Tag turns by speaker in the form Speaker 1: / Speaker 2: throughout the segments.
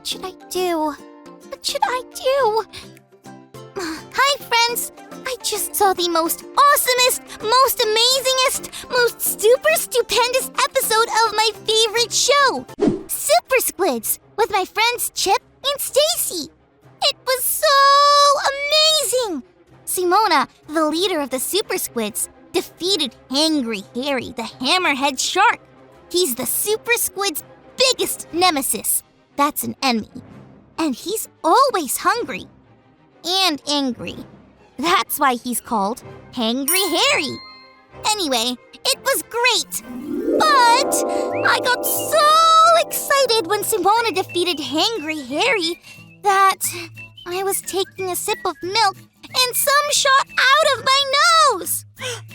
Speaker 1: What should I do? What should I do? Hi, friends! I just saw the most awesomest, most amazingest, most super stupendous episode of my favorite show, Super Squids, with my friends Chip and Stacy. It was so amazing! Simona, the leader of the Super Squids, defeated Hangry Harry, the hammerhead shark. He's the Super Squid's biggest nemesis. That's an enemy. And he's always hungry. And angry. That's why he's called Hangry Harry. Anyway, it was great. But I got so excited when Simona defeated Hangry Harry that I was taking a sip of milk and some shot out of my nose.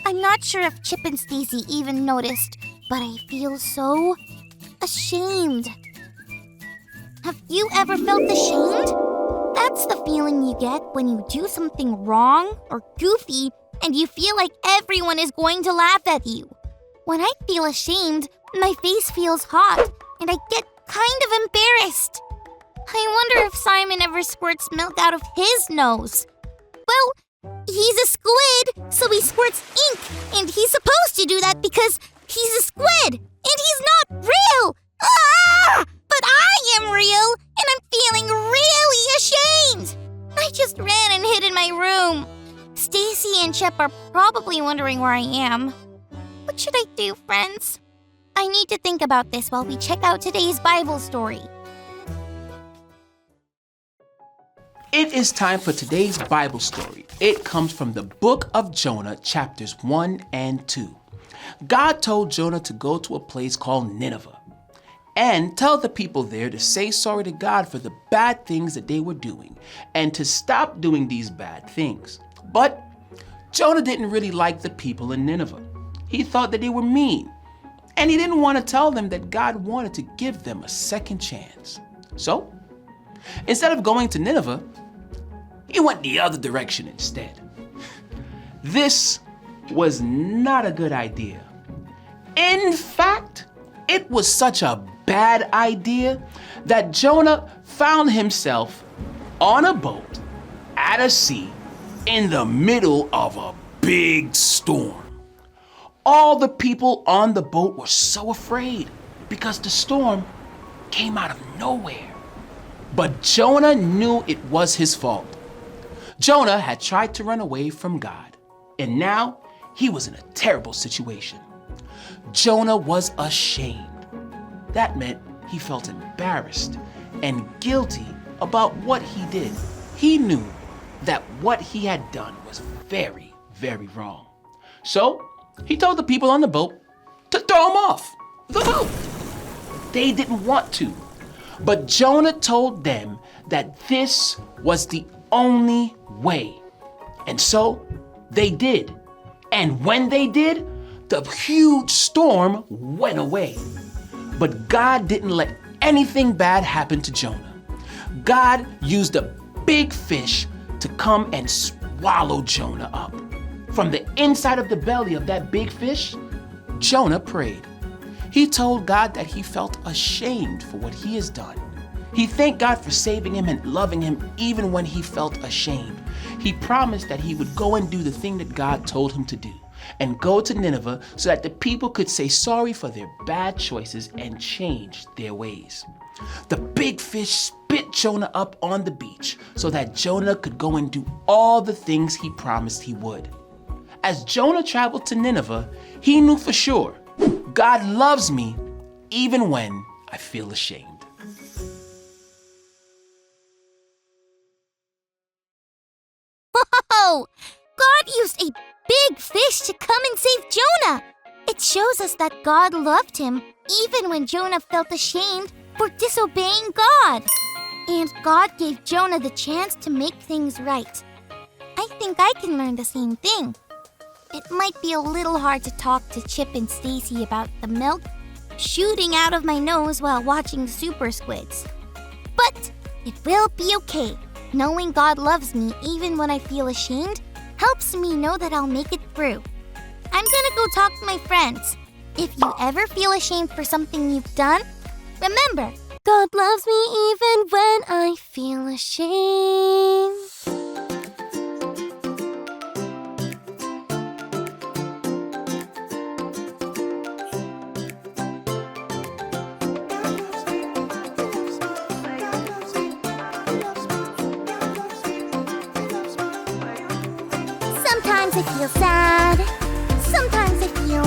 Speaker 1: I'm not sure if Chip and Stacy even noticed, but I feel so ashamed. Have you ever felt ashamed? That's the feeling you get when you do something wrong or goofy and you feel like everyone is going to laugh at you. When I feel ashamed, my face feels hot and I get kind of embarrassed. I wonder if Simon ever squirts milk out of his nose. Well, he's a squid, so he squirts ink, and he's supposed to do that because he's a squid, and he's not real! Ah! But I am real, and I'm feeling really ashamed! I just ran and hid in my room. Stacy and Chip are probably wondering where I am. What should I do, friends? I need to think about this while we check out today's Bible story.
Speaker 2: It is time for today's Bible story. It comes from the book of Jonah, chapters 1 and 2. God told Jonah to go to a place called Nineveh and tell the people there to say sorry to God for the bad things that they were doing and to stop doing these bad things. But Jonah didn't really like the people in Nineveh. He thought that they were mean, and he didn't want to tell them that God wanted to give them a second chance. So, instead of going to Nineveh, he went the other direction instead. This was not a good idea. In fact, it was such a bad idea that Jonah found himself on a boat at a sea in the middle of a big storm. All the people on the boat were so afraid because the storm came out of nowhere. But Jonah knew it was his fault. Jonah had tried to run away from God, and now he was in a terrible situation. Jonah was ashamed. That meant he felt embarrassed and guilty about what he did. He knew that what he had done was very, very wrong. So he told the people on the boat to throw him off the boat. They didn't want to. But Jonah told them that this was the only way. And so they did. And when they did, the huge storm went away. But God didn't let anything bad happen to Jonah. God used a big fish to come and swallow Jonah up. From the inside of the belly of that big fish, Jonah prayed. He told God that he felt ashamed for what he has done. He thanked God for saving him and loving him even when he felt ashamed. He promised that he would go and do the thing that God told him to do and go to Nineveh so that the people could say sorry for their bad choices and change their ways. The big fish spit Jonah up on the beach so that Jonah could go and do all the things he promised he would. As Jonah traveled to Nineveh, he knew for sure, God loves me even when I feel ashamed.
Speaker 1: Whoa! God used a big fish to come and save Jonah. It shows us that God loved him even when Jonah felt ashamed for disobeying God. And God gave Jonah the chance to make things right. I think I can learn the same thing. It might be a little hard to talk to Chip and Stacy about the milk shooting out of my nose while watching Super Squids. But it will be okay. Knowing God loves me even when I feel ashamed helps me know that I'll make it through. I'm gonna go talk to my friends. If you ever feel ashamed for something you've done, remember, God loves me even when I feel ashamed. Sometimes I feel sad, sometimes I feel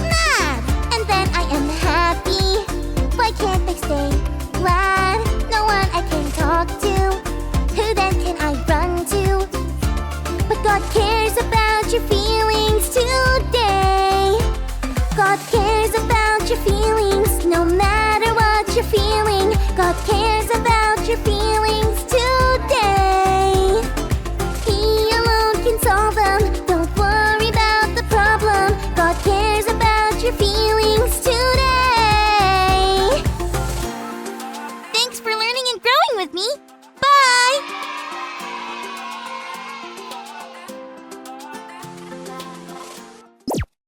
Speaker 1: mad, and then I am happy. Why can't I stay glad?